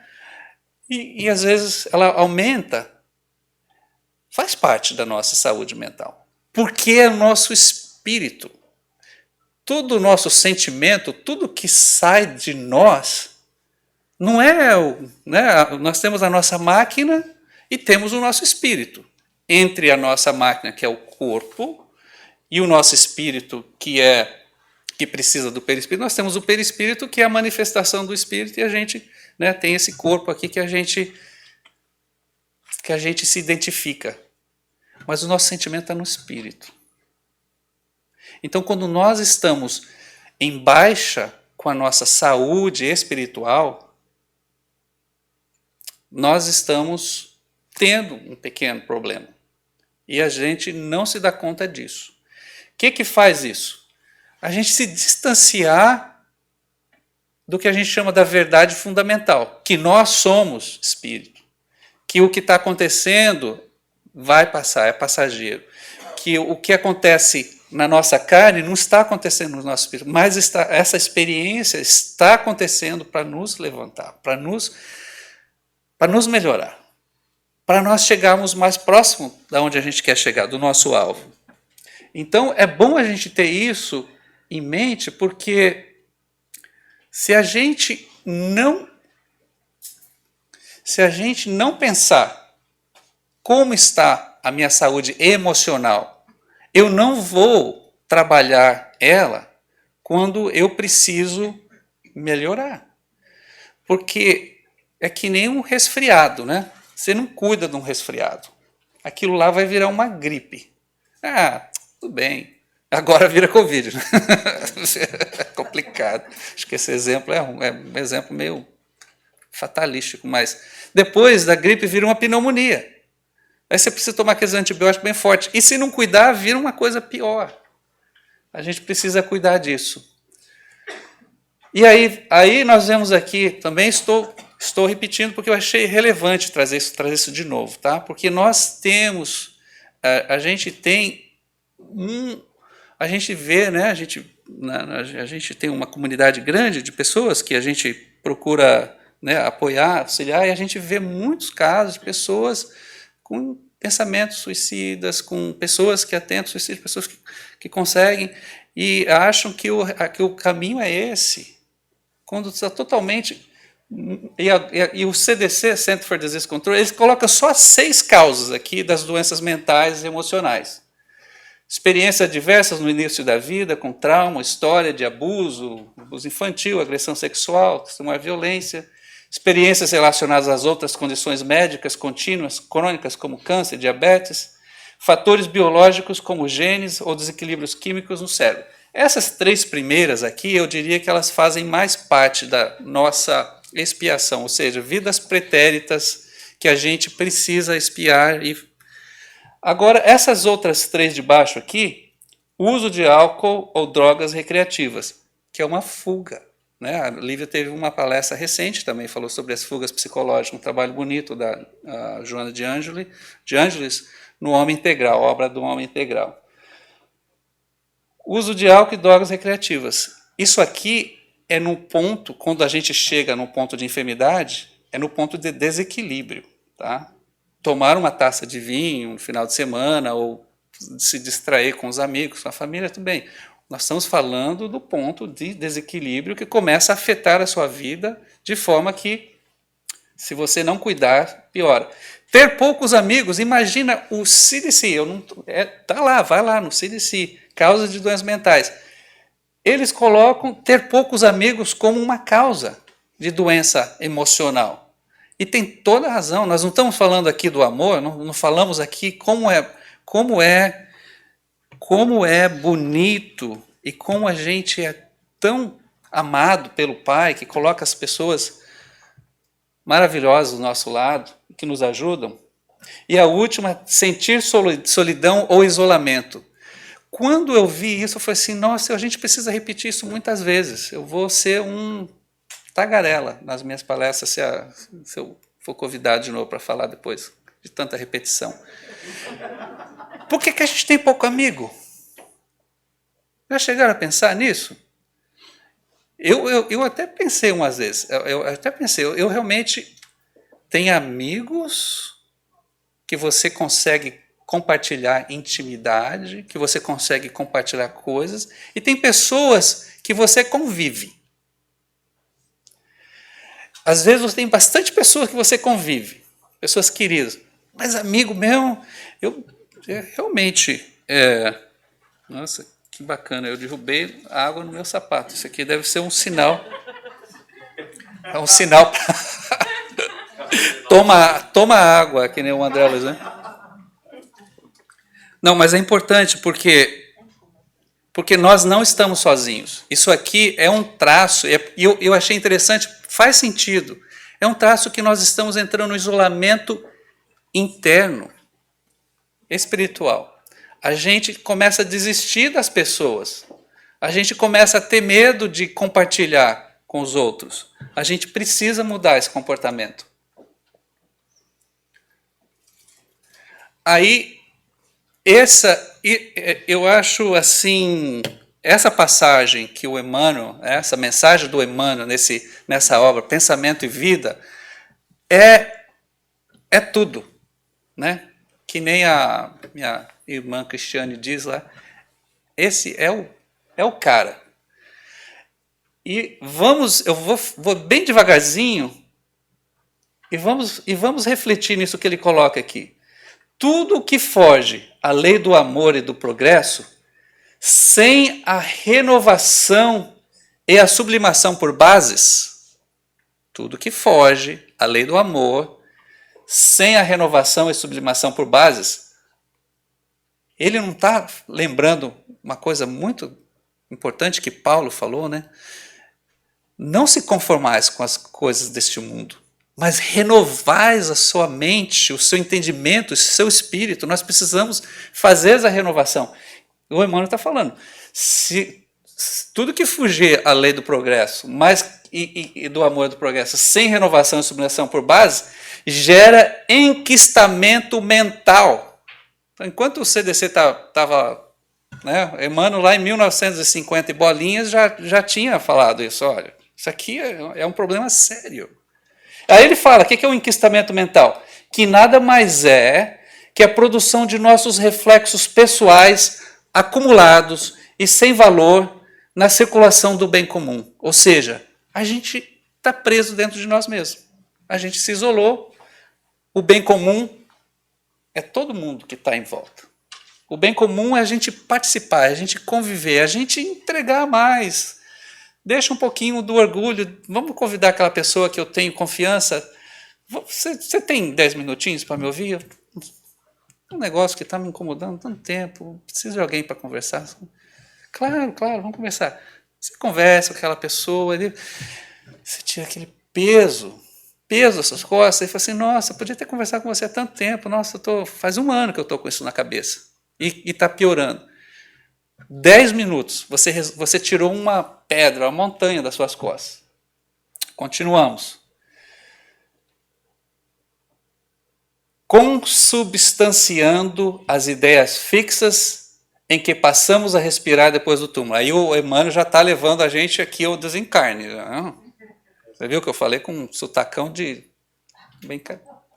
e às vezes ela aumenta faz parte da nossa saúde mental. Porque é o nosso espírito. Todo o nosso sentimento, tudo que sai de nós, não é o. Né, nós temos a nossa máquina e temos o nosso espírito. Entre a nossa máquina, que é o corpo, e o nosso espírito, que precisa do perispírito, nós temos o perispírito, que é a manifestação do espírito, e a gente, né, tem esse corpo aqui que a gente se identifica. Mas o nosso sentimento está no espírito. Então, quando nós estamos em baixa com a nossa saúde espiritual, nós estamos tendo um pequeno problema. E a gente não se dá conta disso. O que faz isso? A gente se distanciar do que a gente chama da verdade fundamental, que nós somos espírito, que o que está acontecendo vai passar, é passageiro, que o que acontece na nossa carne não está acontecendo no nosso espírito, mas essa experiência está acontecendo para nos levantar, para nos melhorar, para nós chegarmos mais próximo da onde a gente quer chegar, do nosso alvo. Então é bom a gente ter isso em mente, porque se a gente não pensar como está a minha saúde emocional, eu não vou trabalhar ela quando eu preciso melhorar. Porque é que nem um resfriado, né? Você não cuida de um resfriado. Aquilo lá vai virar uma gripe. Ah, tudo bem. Agora vira Covid. É complicado. Acho que esse exemplo é um exemplo meio fatalístico, mas depois da gripe vira uma pneumonia. Aí você precisa tomar aqueles antibióticos bem fortes. E se não cuidar, vira uma coisa pior. A gente precisa cuidar disso. E aí nós vemos aqui, também estou repetindo porque eu achei relevante trazer isso de novo, tá? Porque nós temos, a gente vê, né? A gente tem uma comunidade grande de pessoas que a gente procura, né, apoiar, auxiliar, e a gente vê muitos casos de pessoas com pensamentos suicidas, com pessoas que atentam suicídio, pessoas que conseguem e acham que o caminho é esse. Quando está totalmente... E o CDC, Center for Disease Control, eles colocam só 6 causas aqui das doenças mentais e emocionais. Experiências diversas no início da vida, com trauma, história de abuso infantil, agressão sexual, testemunhar violência, experiências relacionadas às outras condições médicas contínuas, crônicas, como câncer, diabetes, fatores biológicos como genes ou desequilíbrios químicos no cérebro. Essas 3 primeiras aqui, eu diria que elas fazem mais parte da nossa expiação, ou seja, vidas pretéritas que a gente precisa expiar. Agora, essas outras 3 de baixo aqui, uso de álcool ou drogas recreativas, que é uma fuga. Né? A Lívia teve uma palestra recente, também falou sobre as fugas psicológicas, um trabalho bonito da Joana de Ângeles, no Homem Integral, obra do Homem Integral. Uso de álcool e drogas recreativas. Isso aqui é no ponto, quando a gente chega no ponto de enfermidade, é no ponto de desequilíbrio. Tá? Tomar uma taça de vinho no final de semana, ou se distrair com os amigos, com a família, tudo bem. Nós estamos falando do ponto de desequilíbrio que começa a afetar a sua vida de forma que, se você não cuidar, piora. Ter poucos amigos, imagina o CDC, vai lá no CDC, causas de doenças mentais. Eles colocam ter poucos amigos como uma causa de doença emocional. E tem toda a razão, nós não estamos falando aqui do amor, não falamos aqui como é bonito e como a gente é tão amado pelo Pai, que coloca as pessoas maravilhosas do nosso lado, que nos ajudam. E a última, sentir solidão ou isolamento. Quando eu vi isso, eu falei assim, nossa, a gente precisa repetir isso muitas vezes. Eu vou ser um tagarela nas minhas palestras, se eu for convidado de novo para falar depois de tanta repetição. Por que a gente tem pouco amigo? Já chegaram a pensar nisso? Eu até pensei umas vezes, eu realmente tenho amigos que você consegue compartilhar intimidade, que você consegue compartilhar coisas, e tem pessoas que você convive. Às vezes você tem bastante pessoas que você convive, pessoas queridas, mas amigo meu, eu realmente... nossa, que bacana, eu derrubei a água no meu sapato. Isso aqui deve ser um sinal. É um sinal para... toma água, que nem o André Luiz, né? Não, mas é importante porque nós não estamos sozinhos. Isso aqui é um traço, e eu achei interessante, faz sentido. É um traço que nós estamos entrando no isolamento interno, espiritual. A gente começa a desistir das pessoas. A gente começa a ter medo de compartilhar com os outros. A gente precisa mudar esse comportamento. Aí, eu acho assim, essa passagem que o Emmanuel, essa mensagem do Emmanuel nessa obra, Pensamento e Vida, é tudo, né? Que nem a minha irmã Cristiane diz lá, esse é o cara. E eu vou bem devagarzinho e vamos refletir nisso que ele coloca aqui. Tudo que foge à lei do amor e do progresso, sem a renovação e a sublimação por bases, tudo que foge à lei do amor, sem a renovação e sublimação por bases, ele não está lembrando uma coisa muito importante que Paulo falou, né? Não se conformais com as coisas deste mundo, mas renovais a sua mente, o seu entendimento, o seu espírito. Nós precisamos fazer essa renovação. O Emmanuel está falando, se tudo que fugir à lei do progresso, e do amor e do progresso, sem renovação e sublimação por base, gera enquistamento mental. Então, enquanto o CDC estava, né, Emmanuel lá em 1950 e bolinhas já tinha falado isso, olha, isso aqui é um problema sério. Aí ele fala, o que é o enquistamento mental? Que nada mais é que a produção de nossos reflexos pessoais acumulados e sem valor na circulação do bem comum. Ou seja, a gente está preso dentro de nós mesmos. A gente se isolou. O bem comum é todo mundo que está em volta. O bem comum é a gente participar, é a gente conviver, é a gente entregar mais. Deixa um pouquinho do orgulho. Vamos convidar aquela pessoa que eu tenho confiança. Você tem 10 minutinhos para me ouvir? Um negócio que está me incomodando há tanto tempo. Preciso de alguém para conversar. Claro, vamos conversar. Você conversa com aquela pessoa, você tira aquele peso das suas costas, e fala assim, nossa, eu podia ter conversado com você há tanto tempo, nossa, faz 1 ano que eu estou com isso na cabeça. E está piorando. 10 minutos, você tirou uma pedra, uma montanha das suas costas. Continuamos. Consubstanciando as ideias fixas em que passamos a respirar depois do túmulo. Aí o Emmanuel já está levando a gente aqui ao desencarne. Você viu que eu falei com um sotacão de...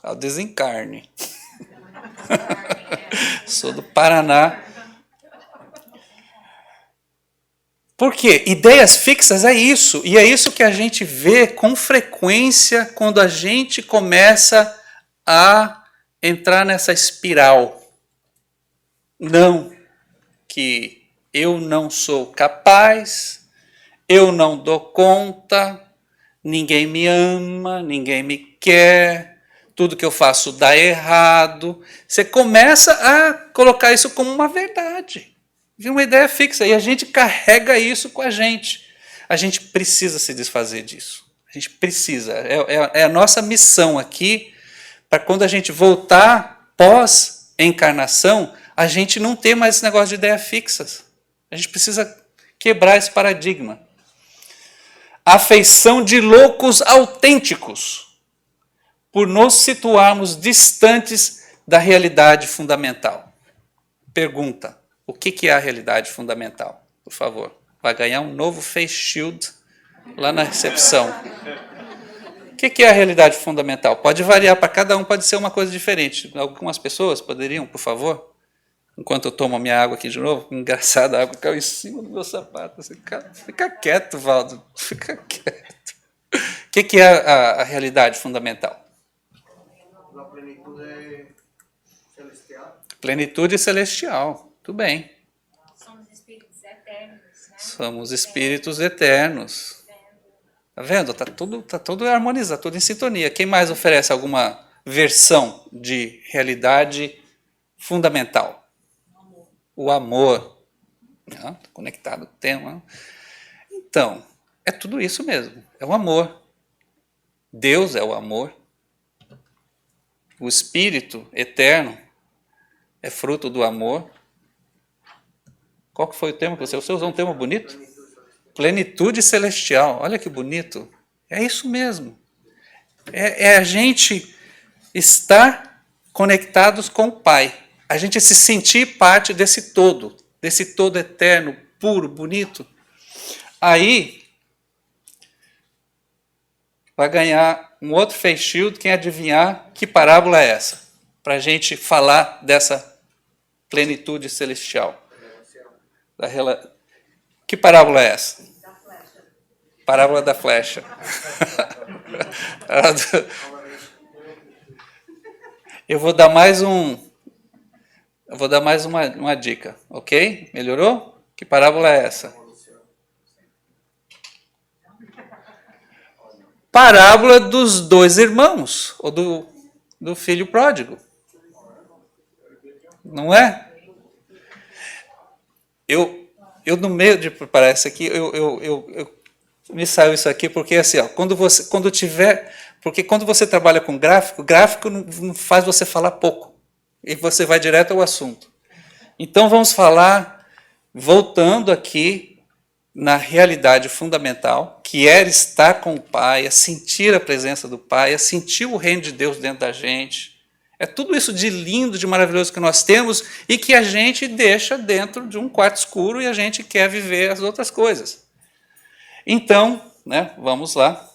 ao desencarne. Sou do Paraná. Por quê? Ideias fixas é isso. E é isso que a gente vê com frequência quando a gente começa a entrar nessa espiral. Não. Que eu não sou capaz, eu não dou conta, ninguém me ama, ninguém me quer, tudo que eu faço dá errado. Você começa a colocar isso como uma verdade. Uma ideia fixa, e a gente carrega isso com a gente. A gente precisa se desfazer disso. A gente precisa. É a nossa missão aqui, para quando a gente voltar pós-encarnação, a gente não ter mais esse negócio de ideias fixas. A gente precisa quebrar esse paradigma. Afeição de loucos autênticos, por nos situarmos distantes da realidade fundamental. Pergunta. O que é a realidade fundamental? Por favor, vai ganhar um novo face shield lá na recepção. que é a realidade fundamental? Pode variar para cada um, pode ser uma coisa diferente. Algumas pessoas poderiam, por favor, enquanto eu tomo a minha água aqui de novo, engraçado, a água caiu em cima do meu sapato. Assim, fica quieto, Valdo, fica quieto. O que é a realidade fundamental? La plenitude celestial. Plenitude celestial, tudo bem. Somos espíritos eternos, né? Somos espíritos eternos. Tá vendo? Tá tudo harmonizado, tudo em sintonia. Quem mais oferece alguma versão de realidade fundamental? O amor. Tá conectado com o tema. Então, é tudo isso mesmo. É o amor. Deus é o amor. O Espírito eterno é fruto do amor. Qual que foi o tema que você usou? Um tema bonito? Plenitude celestial. Olha que bonito. É isso mesmo. É a gente estar conectados com o Pai. A gente se sentir parte desse todo eterno, puro, bonito. Aí vai ganhar um outro face shield quem adivinhar que parábola é essa, para a gente falar dessa plenitude celestial. Que parábola é essa? Parábola da flecha. Eu vou dar mais uma dica, ok? Melhorou? Que parábola é essa? Parábola dos dois irmãos, ou do filho pródigo. Não é? Eu no meio de preparar isso aqui, me saiu isso aqui porque assim, ó, quando você trabalha com gráfico não faz você falar pouco e você vai direto ao assunto. Então vamos falar, voltando aqui na realidade fundamental, que é estar com o Pai, é sentir a presença do Pai, é sentir o reino de Deus dentro da gente. É tudo isso de lindo, de maravilhoso que nós temos e que a gente deixa dentro de um quarto escuro e a gente quer viver as outras coisas. Então, né, vamos lá.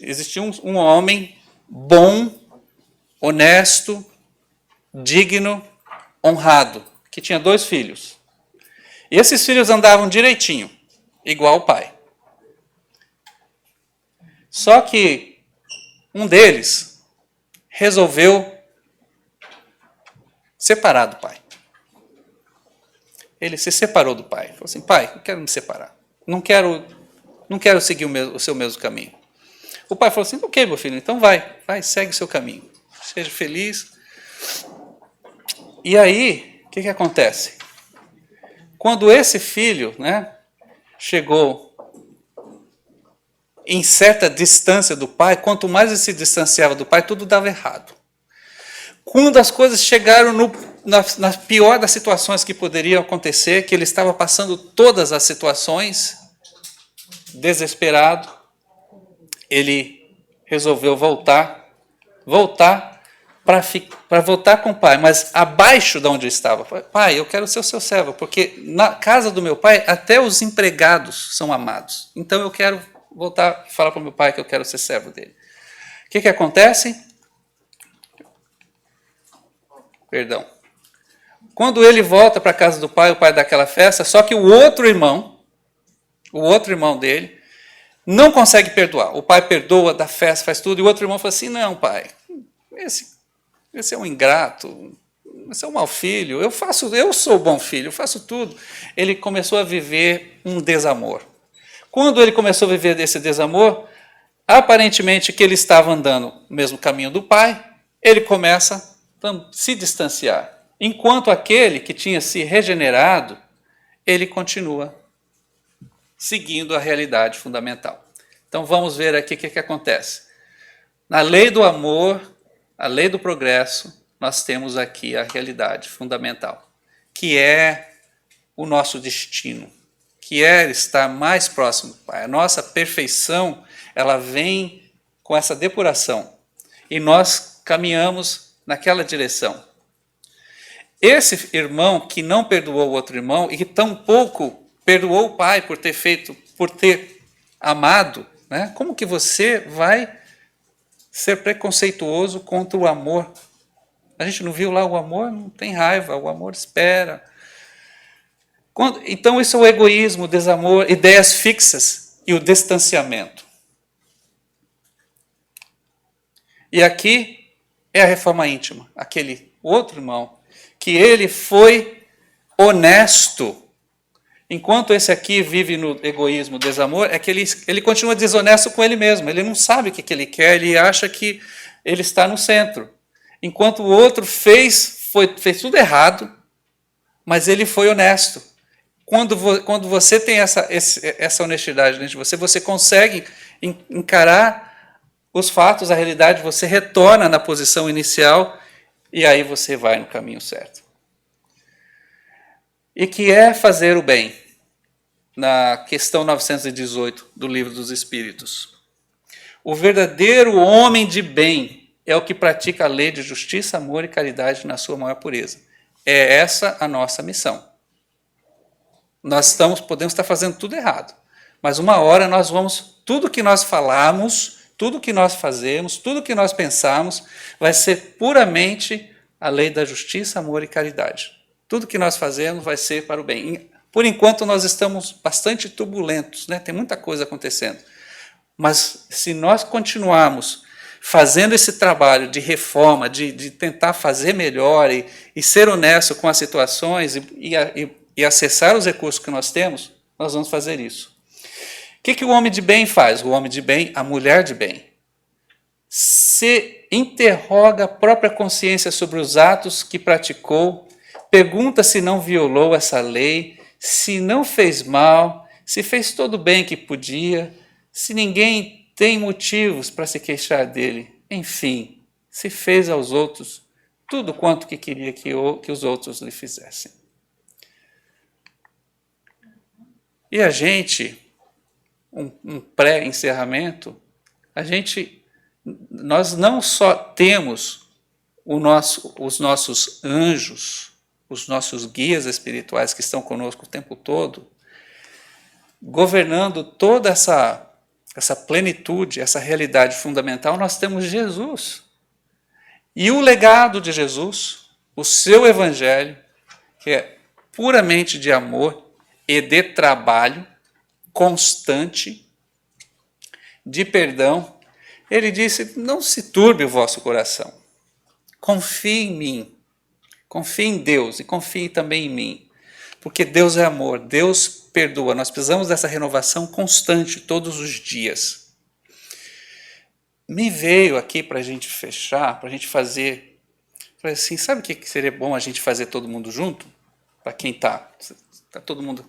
Existia um homem bom, honesto, digno, honrado, que tinha 2 filhos. E esses filhos andavam direitinho, igual o pai. Só que um deles resolveu separar do pai. Ele se separou do pai. Falou assim, pai, eu quero me separar. Não quero seguir o seu mesmo caminho. O pai falou assim, ok, meu filho, então vai, segue o seu caminho. Seja feliz. E aí, o que acontece? Quando esse filho, né, chegou em certa distância do pai, quanto mais ele se distanciava do pai, tudo dava errado. Quando as coisas chegaram na pior das situações que poderiam acontecer, que ele estava passando todas as situações, desesperado, ele resolveu voltar para voltar com o pai, mas abaixo de onde eu estava. Pai, eu quero ser o seu servo, porque na casa do meu pai até os empregados são amados. Então eu quero voltar e falar para o meu pai que eu quero ser servo dele. O que acontece? Perdão. Quando ele volta para a casa do pai, o pai dá aquela festa, só que o outro irmão dele, não consegue perdoar. O pai perdoa, dá festa, faz tudo, e o outro irmão fala assim, não, pai, esse é um ingrato, esse é um mau filho, eu sou bom filho, eu faço tudo. Ele começou a viver um desamor. Quando ele começou a viver desse desamor, aparentemente que ele estava andando no mesmo caminho do pai, ele começa a se distanciar. Enquanto aquele que tinha se regenerado, ele continua seguindo a realidade fundamental. Então vamos ver aqui o que acontece. Na lei do amor, a lei do progresso, nós temos aqui a realidade fundamental, que é o nosso destino, que é estar mais próximo do Pai. A nossa perfeição, ela vem com essa depuração, e nós caminhamos naquela direção. Esse irmão que não perdoou o outro irmão, e que tampouco perdoou o pai por ter amado, né? Como que você vai ser preconceituoso contra o amor? A gente não viu lá o amor? Não tem raiva, o amor espera. Então isso é o egoísmo, o desamor, ideias fixas e o distanciamento. E aqui é a reforma íntima, aquele outro irmão, que ele foi honesto. Enquanto esse aqui vive no egoísmo, desamor, é que ele continua desonesto com ele mesmo. Ele não sabe o que ele quer, ele acha que ele está no centro. Enquanto o outro fez tudo errado, mas ele foi honesto. Quando você tem essa honestidade dentro de você, você consegue encarar os fatos, a realidade, você retorna na posição inicial e aí você vai no caminho certo. E que é fazer o bem, na questão 918 do Livro dos Espíritos. O verdadeiro homem de bem é o que pratica a lei de justiça, amor e caridade na sua maior pureza. É essa a nossa missão. Nós podemos estar fazendo tudo errado, mas uma hora nós vamos, tudo que nós falamos, tudo que nós fazemos, tudo que nós pensamos, vai ser puramente a lei da justiça, amor e caridade. Tudo que nós fazemos vai ser para o bem. Por enquanto nós estamos bastante turbulentos, né? Tem muita coisa acontecendo. Mas se nós continuarmos fazendo esse trabalho de reforma, de tentar fazer melhor e ser honesto com as situações e acessar os recursos que nós temos, nós vamos fazer isso. O que o homem de bem faz? O homem de bem, a mulher de bem, se interroga a própria consciência sobre os atos que praticou, pergunta se não violou essa lei, se não fez mal, se fez todo o bem que podia, se ninguém tem motivos para se queixar dele, enfim, se fez aos outros tudo quanto que queria que os outros lhe fizessem. E a gente, um pré-encerramento, nós não só temos os nossos anjos, os nossos guias espirituais que estão conosco o tempo todo, governando toda essa plenitude, essa realidade fundamental, nós temos Jesus. E o legado de Jesus, o seu evangelho, que é puramente de amor e de trabalho constante, de perdão, ele disse, não se turbe o vosso coração, confie em mim, confie em Deus e confie também em mim, porque Deus é amor, Deus perdoa, nós precisamos dessa renovação constante todos os dias. Me veio aqui para a gente fechar, para a gente fazer, falei assim, sabe o que seria bom a gente fazer todo mundo junto? Para quem está todo mundo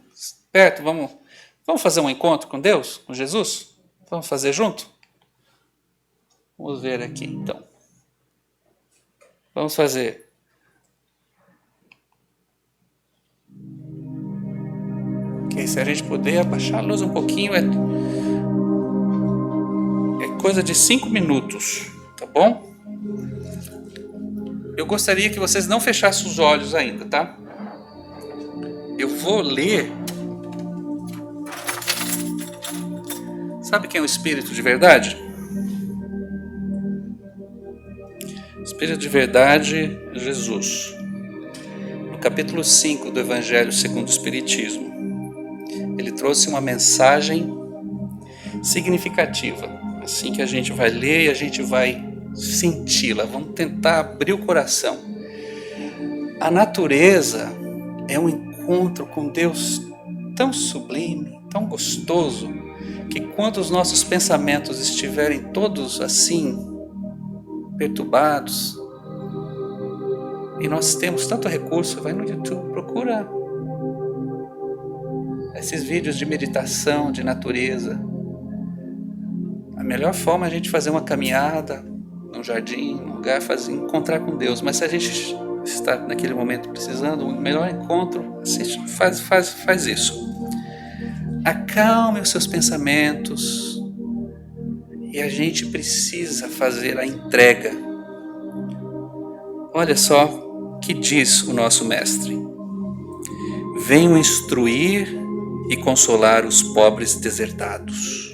perto, vamos fazer um encontro com Deus, com Jesus? Vamos fazer junto? Vamos ver aqui, então. Vamos fazer. Ok, se a gente puder abaixar a luz um pouquinho, é coisa de 5 minutos, tá bom? Eu gostaria que vocês não fechassem os olhos ainda, tá? Eu vou ler. Sabe quem é o Espírito de verdade? O Espírito de verdade é Jesus. No capítulo 5 do Evangelho segundo o Espiritismo, ele trouxe uma mensagem significativa. Assim que a gente vai ler e a gente vai senti-la. Vamos tentar abrir o coração. A natureza é um encontro com Deus tão sublime, tão gostoso, que quando os nossos pensamentos estiverem todos assim, perturbados, e nós temos tanto recurso, vai no YouTube, procura esses vídeos de meditação, de natureza. A melhor forma é a gente fazer uma caminhada num jardim, num lugar, encontrar com Deus. Mas se a gente está naquele momento precisando, o melhor encontro, faz isso. Acalme os seus pensamentos e a gente precisa fazer a entrega. Olha só o que diz o nosso mestre. Venho instruir e consolar os pobres deserdados.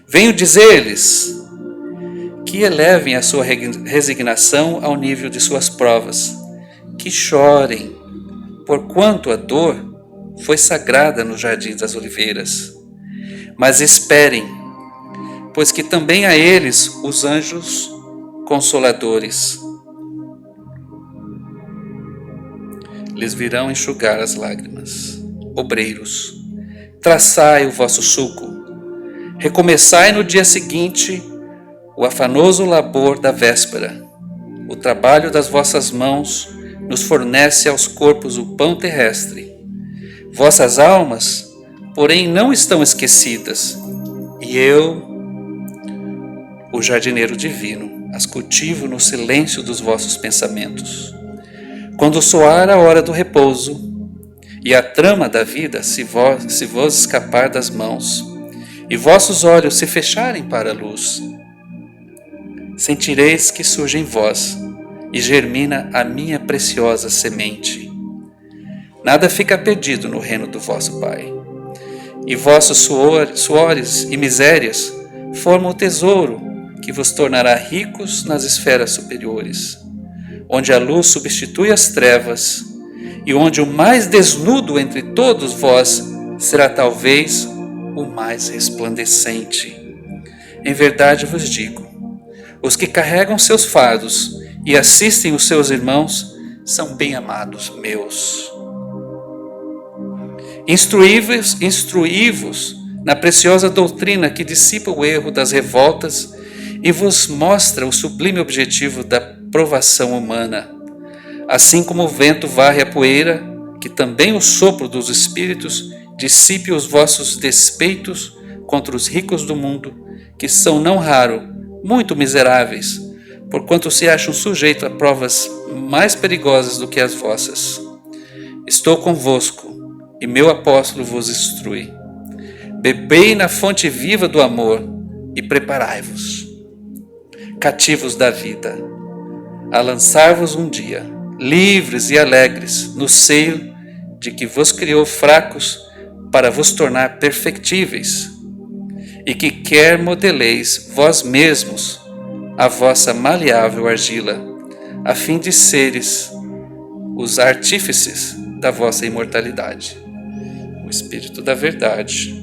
Venho dizer-lhes que elevem a sua resignação ao nível de suas provas, que chorem, porquanto a dor foi sagrada no jardim das oliveiras. Mas esperem, pois que também a eles os anjos consoladores lhes virão enxugar as lágrimas. Obreiros, traçai o vosso sulco, recomeçai no dia seguinte o afanoso labor da véspera. O trabalho das vossas mãos nos fornece aos corpos o pão terrestre. Vossas almas, porém, não estão esquecidas, e eu, o jardineiro divino, as cultivo no silêncio dos vossos pensamentos. Quando soar a hora do repouso, e a trama da vida se vos escapar das mãos, e vossos olhos se fecharem para a luz, sentireis que surge em vós e germina a minha preciosa semente. Nada fica perdido no reino do vosso Pai, e vossos suores e misérias formam o tesouro que vos tornará ricos nas esferas superiores, onde a luz substitui as trevas e onde o mais desnudo entre todos vós será talvez o mais resplandecente. Em verdade vos digo, os que carregam seus fardos e assistem os seus irmãos são bem-amados meus. Instruí-vos na preciosa doutrina que dissipa o erro das revoltas e vos mostra o sublime objetivo da provação humana. Assim como o vento varre a poeira, que também o sopro dos espíritos dissipe os vossos despeitos contra os ricos do mundo, que são não raro muito miseráveis, porquanto se acham sujeitos a provas mais perigosas do que as vossas. Estou convosco, e meu apóstolo vos instrui. Bebei na fonte viva do amor e preparai-vos, cativos da vida, a lançar-vos um dia, livres e alegres, no seio de que vos criou fracos para vos tornar perfectíveis, e que quer modeleis vós mesmos a vossa maleável argila, a fim de seres os artífices da vossa imortalidade. O Espírito da Verdade,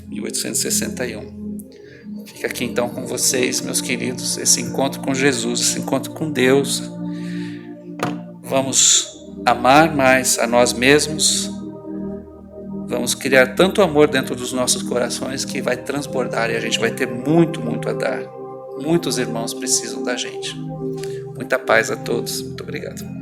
1861. Fica aqui então com vocês, meus queridos, esse encontro com Jesus, esse encontro com Deus. Vamos amar mais a nós mesmos, vamos criar tanto amor dentro dos nossos corações que vai transbordar e a gente vai ter muito, muito a dar. Muitos irmãos precisam da gente. Muita paz a todos. Muito obrigado.